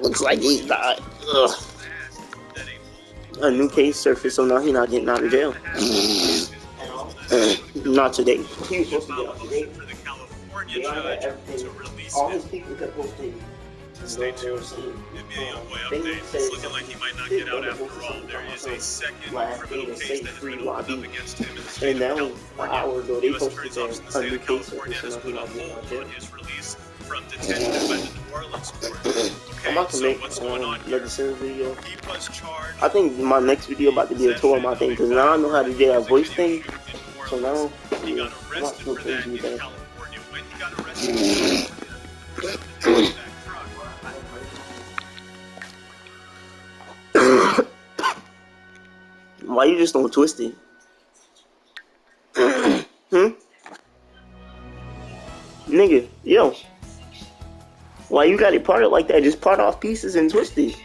Looks like he died. Ugh. A new case surfaced, so now he's not getting out of jail. Not today. He was supposed to get out today. All his people kept posting. Stay tuned. NBA update. It's looking like he might not get out after all. There is a second criminal case that has been opened up against him in the state of California. An hour ago, they U.S. posted Attorney's Office in the state of California has put a hold on his release from detention by the New Orleans court. I'm about to make what's going on another series video. He was charged. I think my next video about to be a tour of my thing, because now I know how to do that voice thing. So now, he got I'm not arrested so for that crazy in with that. California. When he got arrested, why you just don't twist it? Nigga, yo. Why you got it parted like that? Just part off pieces and twist it.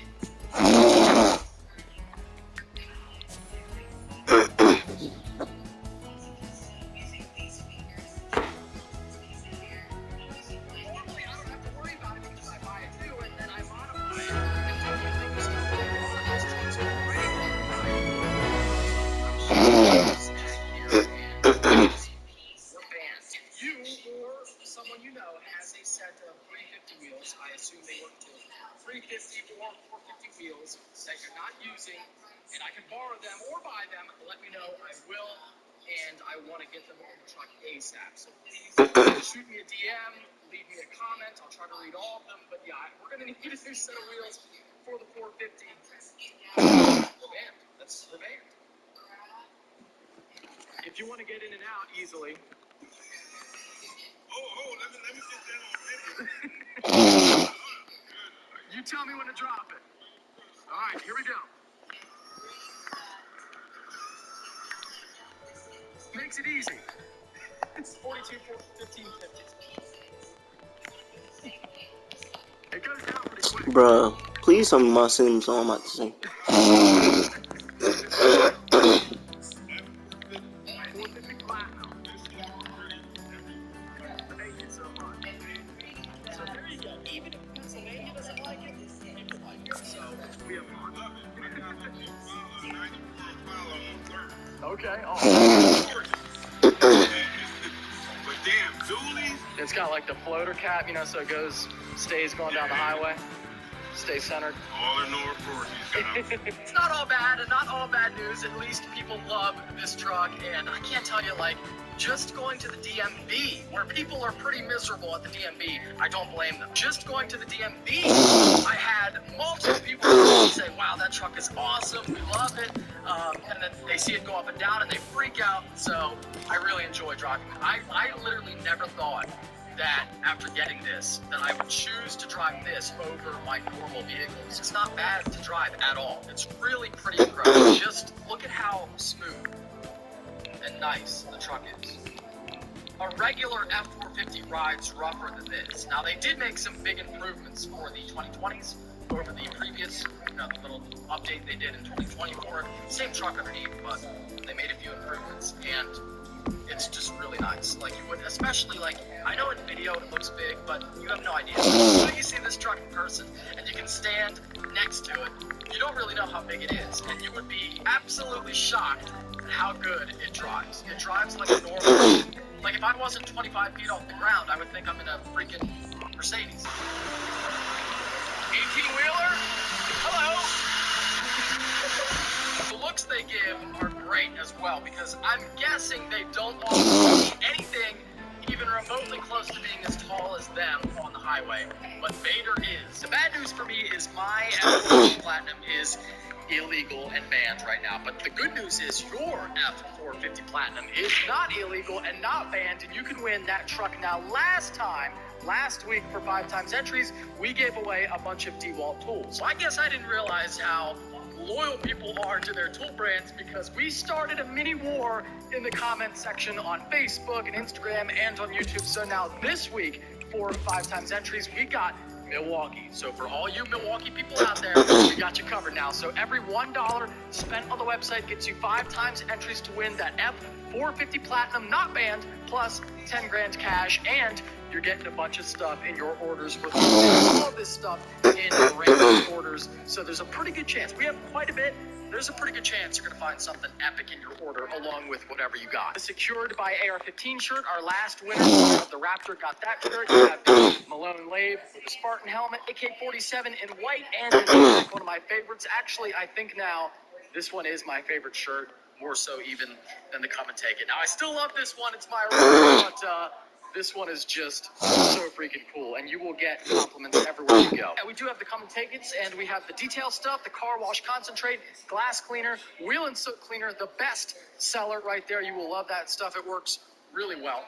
Someone you know has a set of 350 wheels. I assume they work to 350 or 450 wheels that you're not using, and I can borrow them or buy them. Let me know. I will, and I want to get them on the truck ASAP. So please shoot me a DM, leave me a comment. I'll try to read all of them. But yeah, we're gonna need a new set of wheels for the 450. Revamp. That's revamped. If you want to get in and out easily. Let me sit down on video. You tell me when to drop it. All right, here we go. Makes it easy. It's 42, 15, 50. It goes down pretty quick. Bruh, please tell me my same song I'm about to sing. Okay. It's got like the floater cap, you know, so it stays going down the highway, stays centered. All in North Florida. It's not all bad, and not all bad news. At least people love this truck, and I can't tell you, like, just going to the DMV, where people are pretty miserable at the DMV, I don't blame them. Just going to the DMV, I had multiple people say, wow, that truck is awesome, we love it, and then they see it go up and down and they freak out, so I really enjoy driving it. I literally never thought that after getting this, that I would choose to drive this over my normal vehicles. It's not bad to drive at all. It's really pretty incredible. Just look at how smooth and nice the truck is. A regular F450 rides rougher than this. Now, they did make some big improvements for the 2020s over the previous, the little update they did in 2020 for it. Same truck underneath, but they made a few improvements, and it's just really nice. Like, you would, especially, like, I know in video it looks big, but you have no idea. When you see this truck in person and you can stand next to it, you don't really know how big it is, and you would be absolutely shocked at how good it drives. It drives like a normal, like if I wasn't 25 feet off the ground, I would think I'm in a freaking Mercedes. 18-wheeler? Hello? The looks they give are great as well, because I'm guessing they don't want anything even remotely close to being as tall as them on the highway, but Vader is. The bad news for me is my F450 Platinum is illegal and banned right now, but the good news is your F450 Platinum is not illegal and not banned, and you can win that truck. Now, last week for 5 times entries, we gave away a bunch of DeWalt tools. So I guess I didn't realize how loyal people are to their tool brands, because we started a mini war in the comment section on Facebook and Instagram and on YouTube. So now this week for 5 times entries, we got Milwaukee. So for all you Milwaukee people out there, we got you covered now. So every $1 spent on the website gets you 5 times entries to win that F450 Platinum, not banned, plus 10 grand cash, and you're getting a bunch of stuff in your orders for all of this stuff in random orders. So there's a pretty good chance. We have quite a bit. There's a pretty good chance you're going to find something epic in your order along with whatever you got. The Secured by AR-15 shirt, our last winner of the Raptor got that shirt. You have the Malone Lave with the Spartan helmet, AK-47 in white, and in black, one of my favorites. Actually, I think now this one is my favorite shirt, more so even than the Come and Take It. Now, I still love this one. It's my original, but this one is just so freaking cool, and you will get compliments everywhere you go. And we do have the Come and Take It's, and we have the detail stuff, the car wash concentrate, glass cleaner, wheel and soot cleaner, the best seller right there. You will love that stuff. It works really well.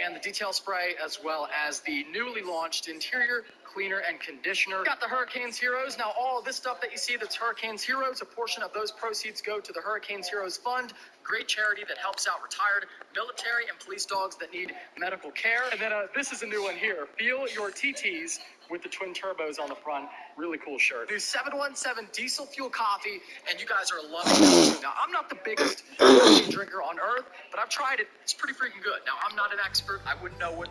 And the detail spray, as well as the newly launched interior cleaner and conditioner. Got the Hurricanes Heroes. Now, all of this stuff that you see that's Hurricanes Heroes, a portion of those proceeds go to the Hurricanes Heroes Fund, great charity that helps out retired military and police dogs that need medical care. And then this is a new one here. Feel Your TTs with the twin turbos on the front. Really cool shirt. New 717 diesel fuel coffee, and you guys are loving it too. Now, I'm not the biggest coffee drinker on earth, but I've tried it. It's pretty freaking good. Now, I'm not an expert. I wouldn't know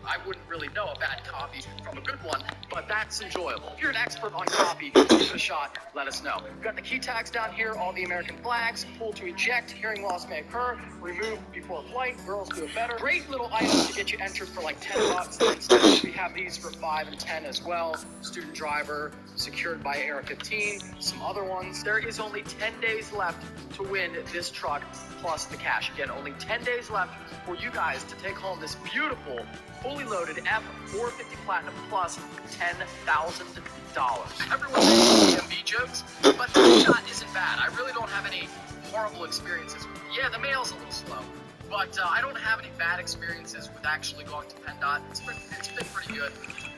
I wouldn't really know a bad coffee from a good one, but that's enjoyable. If you're an expert on coffee, give it a shot. Let us know. We've got the key tags down here, all the American flags, pull to eject, hearing loss may occur, remove before flight, girls do it better. Great little items to get you entered for like $10 instead. We have these for 5 and 10 as well. Student driver, Secured by AR-15, some other ones. There is only 10 days left to win this truck plus the cash. Again, only 10 days left for you guys to take home this beautiful, fully loaded F450 Platinum plus $10,000. Everyone's making DMV jokes, but the shot isn't bad. I really don't have any horrible experiences. Yeah, the mail's a little slow, but I don't have any bad experiences with actually going to PennDOT. It's been pretty good.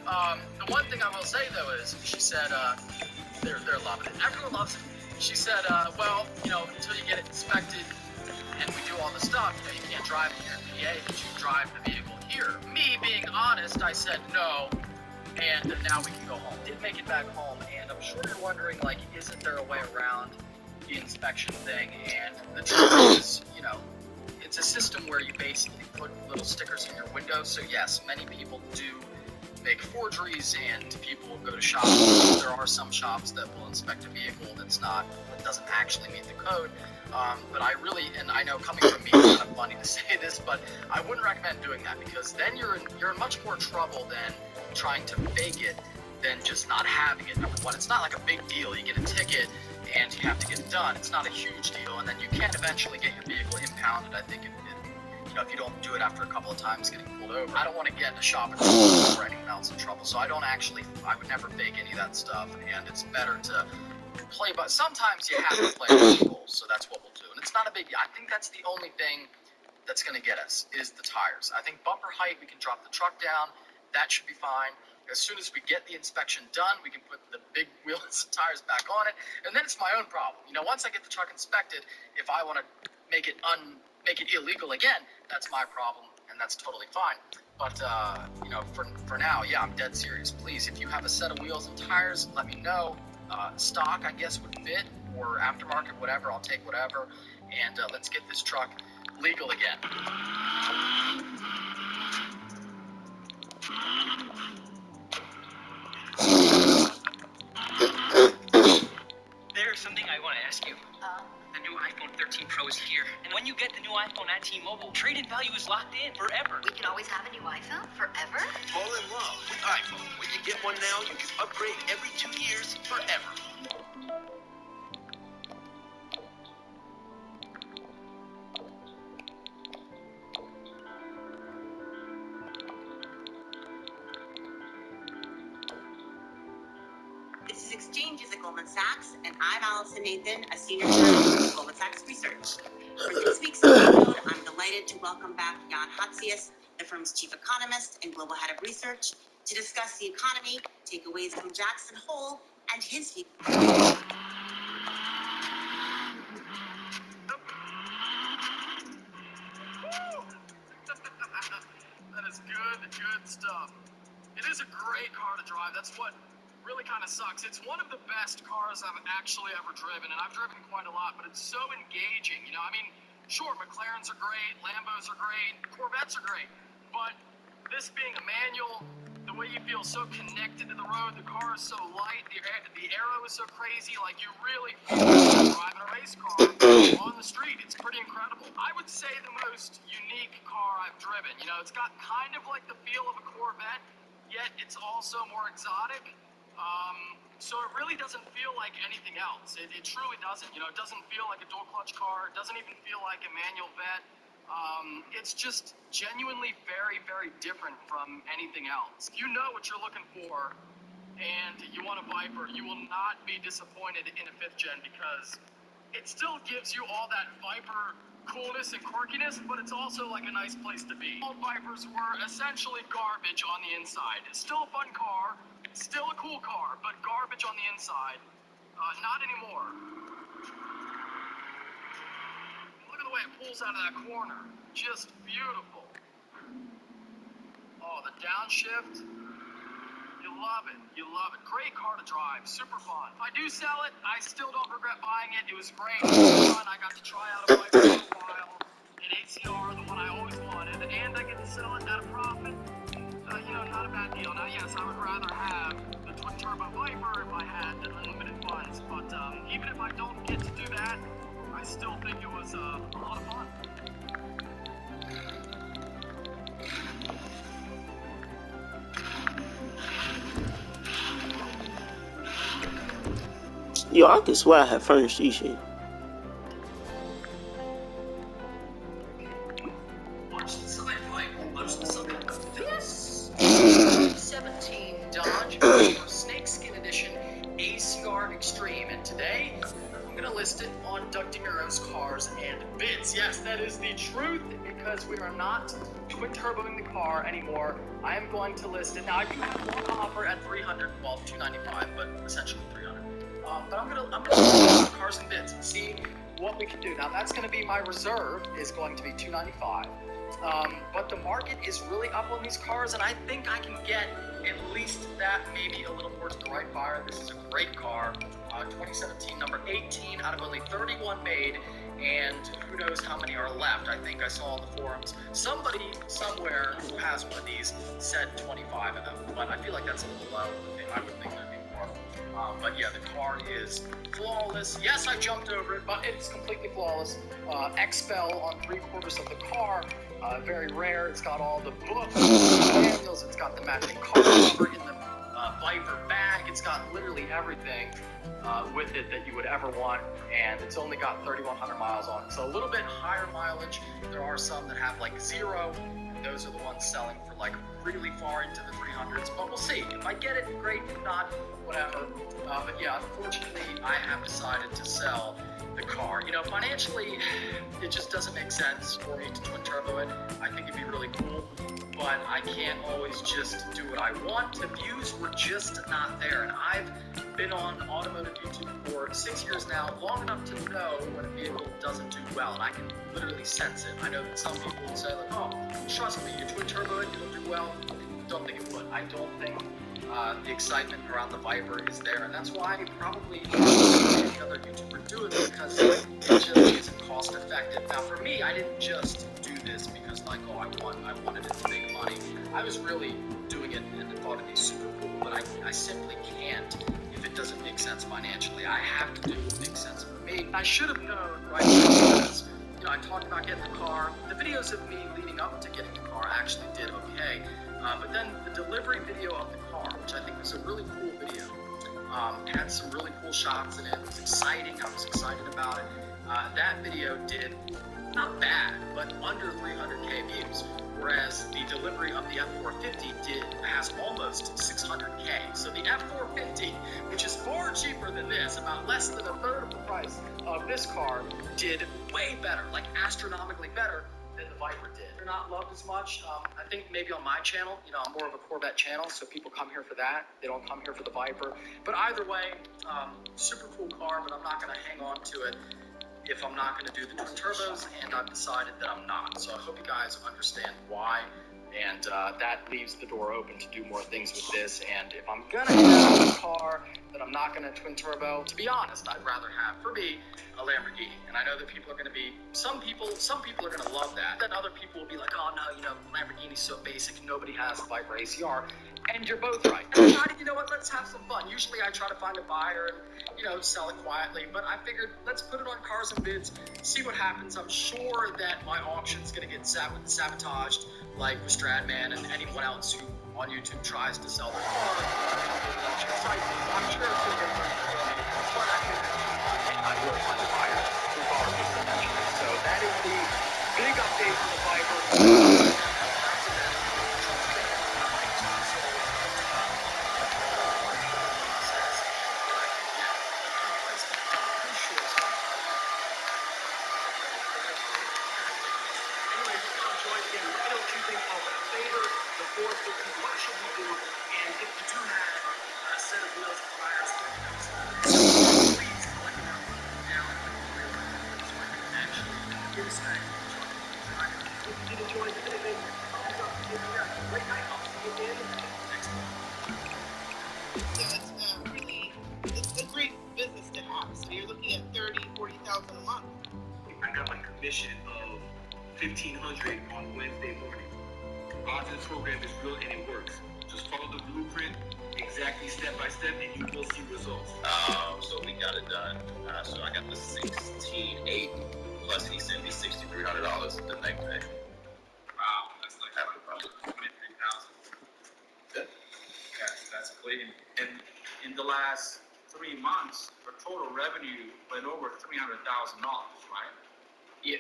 The one thing I will say though is, she said, they're loving it. Everyone loves it. She said, well, you know, until you get it inspected and we do all the stuff, you know, you can't drive it here in PA, but you drive the vehicle here. Me being honest, I said no, and now we can go home. Did make it back home, and I'm sure you're wondering, like, isn't there a way around the inspection thing? And the truth is, you know, it's a system where you basically put little stickers in your window. So yes, many people do make forgeries, and people will go to shops. There are some shops that will inspect a vehicle that doesn't actually meet the code. But I really, and I know coming from me, it's kind of funny to say this, but I wouldn't recommend doing that, because then you're in much more trouble than trying to fake it than just not having it. Number one, it's not like a big deal. You get a ticket and you have to get it done. It's not a huge deal, and then you can eventually get your vehicle impounded. I think if you don't do it after a couple of times getting pulled over. I don't want to get in a shop and or anyone else in trouble, so I would never fake any of that stuff, and it's better to play, but sometimes you have to play by the rules, so that's what we'll do. And it's not a big, I think that's the only thing that's going to get us, is the tires. I think bumper height, we can drop the truck down, that should be fine. As soon as we get the inspection done, we can put the big wheels and tires back on it, and then it's my own problem. You know, once I get the truck inspected, if I want to make it illegal again, that's my problem, and that's totally fine. But you know, for now, yeah, I'm dead serious. Please, if you have a set of wheels and tires, let me know. Stock, I guess, would fit, or aftermarket, whatever. I'll take whatever, and let's get this truck legal again. There's something I want to ask you. The new iPhone 13 Pro is here, and when you get the new iPhone at T-Mobile, trade-in value is locked in forever. We can always have a new iPhone? Forever? Fall in love with iPhone. When you get one now, you can upgrade every 2 years forever. This is Exchanges at Goldman Sachs, and I'm Allison Nathan, a senior journalist at Goldman Sachs Research. For this week's episode, I'm delighted to welcome back Jan Hatzius, the firm's chief economist and global head of research, to discuss the economy, takeaways from Jackson Hole, and his view. That is good stuff. It is a great car to drive. That's what really kind of sucks. It's one of the best cars I've actually ever driven, and I've driven quite a lot, but it's so engaging. You know, I mean, sure, McLarens are great, Lambos are great, Corvettes are great, but this being a manual, the way you feel so connected to the road. The car is so light. The aero is so crazy. Like, you really feel like driving a race car on the street. It's pretty incredible. I would say the most unique car I've driven. You know, it's got kind of like the feel of a Corvette, yet it's also more exotic. So it really doesn't feel like anything else. It truly doesn't. You know, it doesn't feel like a dual clutch car. It doesn't even feel like a manual vet. It's just genuinely very, very different from anything else. If you know what you're looking for and you want a Viper, you will not be disappointed in a 5th gen because it still gives you all that Viper coolness and quirkiness, but it's also like a nice place to be. Old Vipers were essentially garbage on the inside. It's still a fun car, still a cool car, but garbage on the inside. Not anymore. Look at the way it pulls out of that corner. Just beautiful. Oh, the downshift. You love it. You love it. Great car to drive. Super fun. If I do sell it, I still don't regret buying it. It was great. It was fun. I got to try out a bike for a while. An ACR, the one I always wanted. And I get to sell it at a profit. You know, not a bad deal. Now, yes, I would rather have the twin turbo Viper if I had unlimited funds. But even if I don't get to do that, I still think it was a lot of fun. Yo, I could swear I have furnished these shit. Watch the sci-fi. Watch the sci-fi. Yes. 2017 Dodge Snakeskin Edition ACR Extreme, and today I'm gonna list it on Doug DeMuro's Cars and Bids. Yes, that is the truth, because we are not twin turboing the car anymore. I am going to list it now. I do have one offer at $300, well, $295, but essentially $300. But I'm gonna list it on Cars and Bids and see what we can do. Now that's gonna be my reserve is going to be $295. But the market is really up on these cars, and I think I can get at least that, maybe a little more to the right buyer. This is a great car, 2017, number 18 out of only 31 made, and who knows how many are left. I think I saw on the forums, somebody somewhere who has one of these said 25 of them, but I feel like that's a little low. I would think there'd be more. But yeah, the car is flawless. Yes, I jumped over it, but it's completely flawless. Expel on 3/4 of the car. Very rare. It's got all the books, manuals. It's got the matching car cover in the Viper bag. It's got literally everything with it that you would ever want, and it's only got 3,100 miles on it. So a little bit higher mileage. There are some that have like 0. And those are the ones selling for like really far into the 300s. But we'll see. If I get it, great. If not, whatever. But yeah, unfortunately, I have decided to sell the car. You know, financially, it just doesn't make sense for me to twin turbo it. I think it'd be really cool, but I can't always just do what I want. The views were just not there, and I've been on automotive YouTube for 6 years now, long enough to know when a vehicle doesn't do well, and I can literally sense it. I know that some people will say, like, oh, trust me, you twin turbo it, it'll do well. Don't think it would. I don't think the excitement around the Viper is there, and that's why probably any other YouTuber do it, because it just isn't cost effective. Now for me, I didn't just do this because like, oh, I wanted it to make money. I was really doing it and thought it'd be super cool, but I simply can't if it doesn't make sense financially. I have to do what makes sense for me. I should have known right because, you know, I talked about getting the car. The videos of me leading up to getting the car actually did okay. But then the delivery video of the car, which I think was a really cool video, had some really cool shots in it. It was exciting. I was excited about it. That video did not bad, but under 300K views. Whereas the delivery of the F450 has almost 600K. So the F450, which is far cheaper than this, about less than a third of the price of this car, did way better, like astronomically better than the Viper did. They're not loved as much. I think maybe on my channel, you know, I'm more of a Corvette channel, so people come here for that. They don't come here for the Viper. But either way, super cool car, but I'm not going to hang on to it if I'm not going to do the twin turbos, and I've decided that I'm not. So I hope you guys understand why, and that leaves the door open to do more things with this. And if I'm going to have a car that I'm not going to twin turbo, to be honest, I'd rather have, for me, a Lamborghini. And I know that people are going to be, some people are going to love that. Then other people will be like, oh no, you know, Lamborghini's so basic, nobody has a Viper ACR. And you're both right. And I decided, you know what, let's have some fun. Usually I try to find a buyer and, sell it quietly. But I figured, let's put it on Cars and Bids, see what happens. I'm sure that my auction's going to get sabotaged, like with Stradman and anyone else who on YouTube tries to sell their car on the auction site. I'm sure it's going to get pretty crazy. But I will find a buyer regardless eventually. So that is the big update from the Viper. It's a great business to have. So you're looking at 40,000 a month. I got my commission of $1,500 on Wednesday morning. Odds this program is real and it works. Just follow the blueprint exactly step by step and you will see results. So we got it done. So I got the 16,800 plus he sent me $6,300 the next day. Wow, that's like $23,000. That's clean. And in the last 3 months, the total revenue went over $300,000, right? Yeah.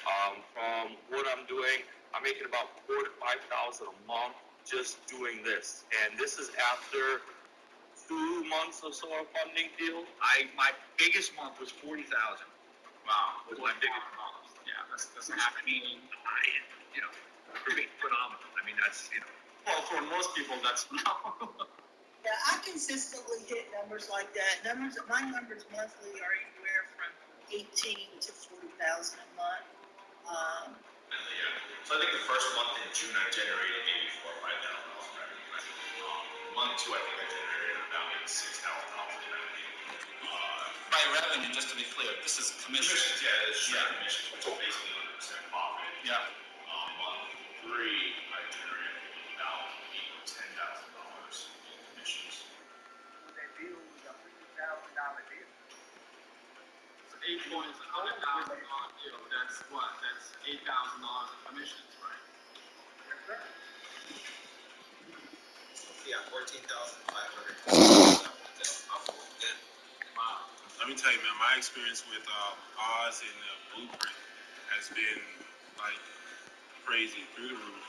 From what I'm doing, I'm making about $4,000 to $5,000 a month just doing this. And this is after 2 months of solar funding deal. My biggest month was $40,000. Wow, was my biggest month. Yeah, that's half a million. Pretty phenomenal. I mean, that's well, for most people, that's phenomenal. Yeah, I consistently hit numbers like that. My numbers monthly are anywhere from 18 to 40,000 a month. So I think the first month in June I generated maybe $4,000 or $5,000 revenue. Month 2 I think I generated about maybe $6,000 revenue. By revenue, just to be clear, this is commissions. Yeah, it's straight commissions, which is basically 100% profit. Yeah. Month 3 I generated about $8,000 or $10,000 in commissions. That deal was a $50,000 deal. So 8 points, $100,000 deal. That's what? That's $8,000 in commissions, right? Yes, sir. Yeah, 14,500. Wow. Let me tell you, man, my experience with Oz and Blueprint has been like crazy through the roof.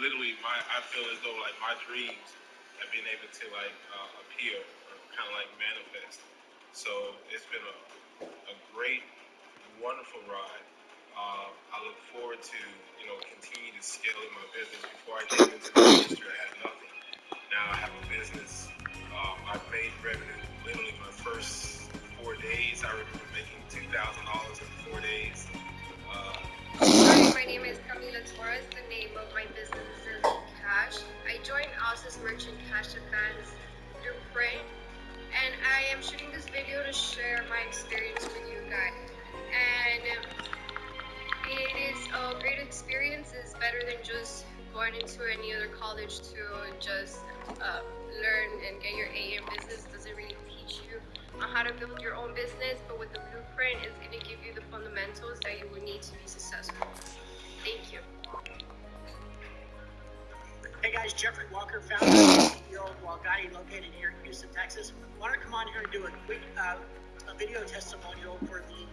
Literally, I feel as though like my dreams have been able to like appear or kind of like manifest. So it's been a great, wonderful ride. I look forward to continue to scale in my business. Before I came into the industry, I had nothing. Now I have a business. I've made revenue literally my first 4 days. I remember making $2,000 in 4 days. Hi, my name is Camila Torres. The name of my business is Cash. I joined Oz's Merchant Cash Advance Blueprint, and I am shooting this video to share my experience with you guys. And it is a great experience. It's better than just going into any other college to just learn and get your A in business. It doesn't really teach you on how to build your own business, but with the blueprint, it's going to give you the fundamentals that you would need to be successful. Thank you. Hey guys, Jeffrey Walker, founder and CEO of Walgatti, located here in Houston, Texas. I want to come on here and do a quick video testimonial for the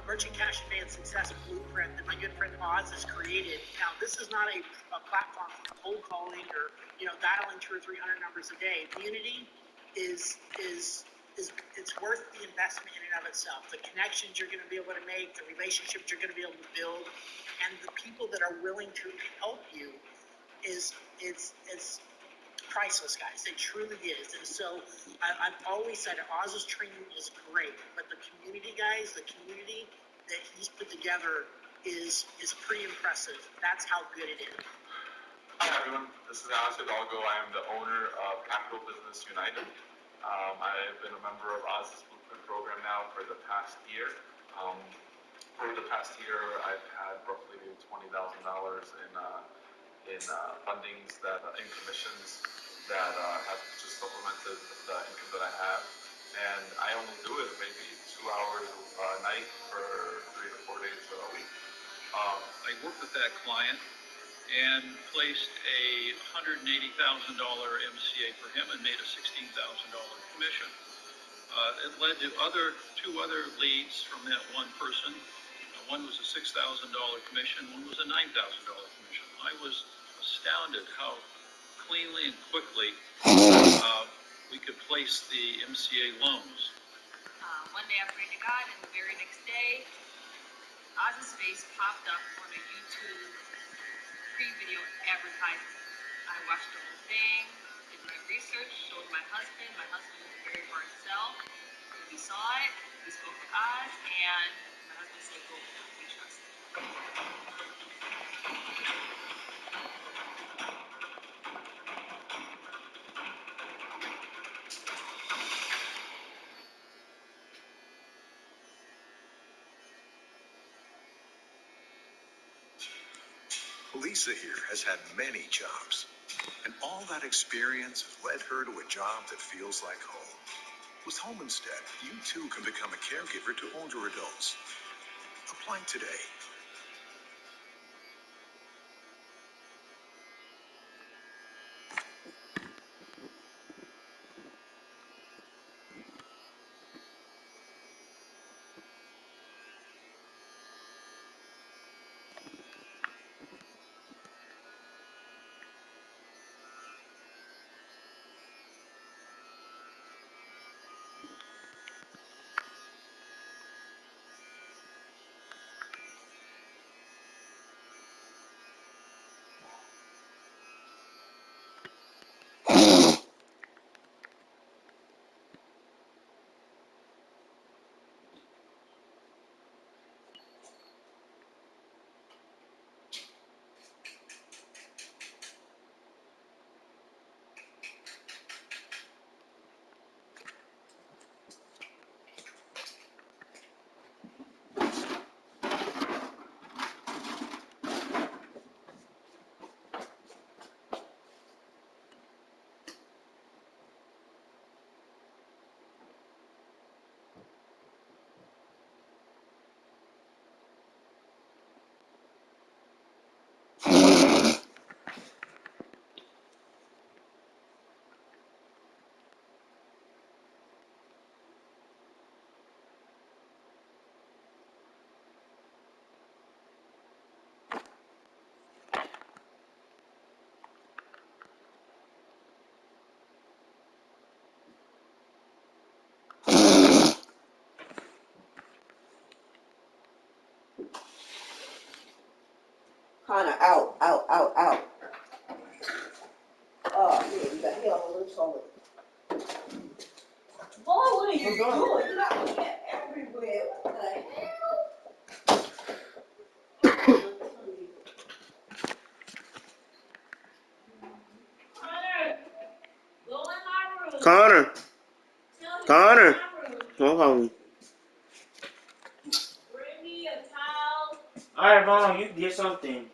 Merchant Cash Advance Success Blueprint that my good friend Oz has created. Now, this is not a platform for cold calling or dialing 200 or 300 numbers a day. Unity is it's worth the investment in and of itself. The connections you're going to be able to make, the relationships you're going to be able to build, and the people that are willing to help you it's priceless, guys. It truly is. And so I've always said Oz's training is great, but the community, guys, the community that he's put together is pretty impressive. That's how good it is. Hi everyone, this is Alex Hidalgo. I am the owner of Capital Business United. I have been a member of Oz's Blueprint program now for the past year. For the past year, I've had roughly $20,000 in fundings in commissions that have just supplemented the income that I have. And I only do it maybe 2 hours a night for 3 to 4 days a week. I worked with that client and placed a $180,000 MCA for him and made a $16,000 commission. It led to two other leads from that one person. One was a $6,000 commission, one was a $9,000 commission. I was astounded how cleanly and quickly we could place the MCA loans. One day I prayed to God, and the very next day, Oz's face popped up on a YouTube pre-video advertisement. I watched the whole thing, did my research, showed my husband. My husband is a very hard sell. He saw it, he spoke to Oz, and my husband said, go, we trust him. Lisa here has had many jobs, and all that experience has led her to a job that feels like home. With Home Instead, you too can become a caregiver to older adults. Apply today. Kinda out. Oh, yeah, you got hit all loose on it. Boy, what are you doing? You got me everywhere. What the hell? Connor. Hold on. Alright, hold on. You get something.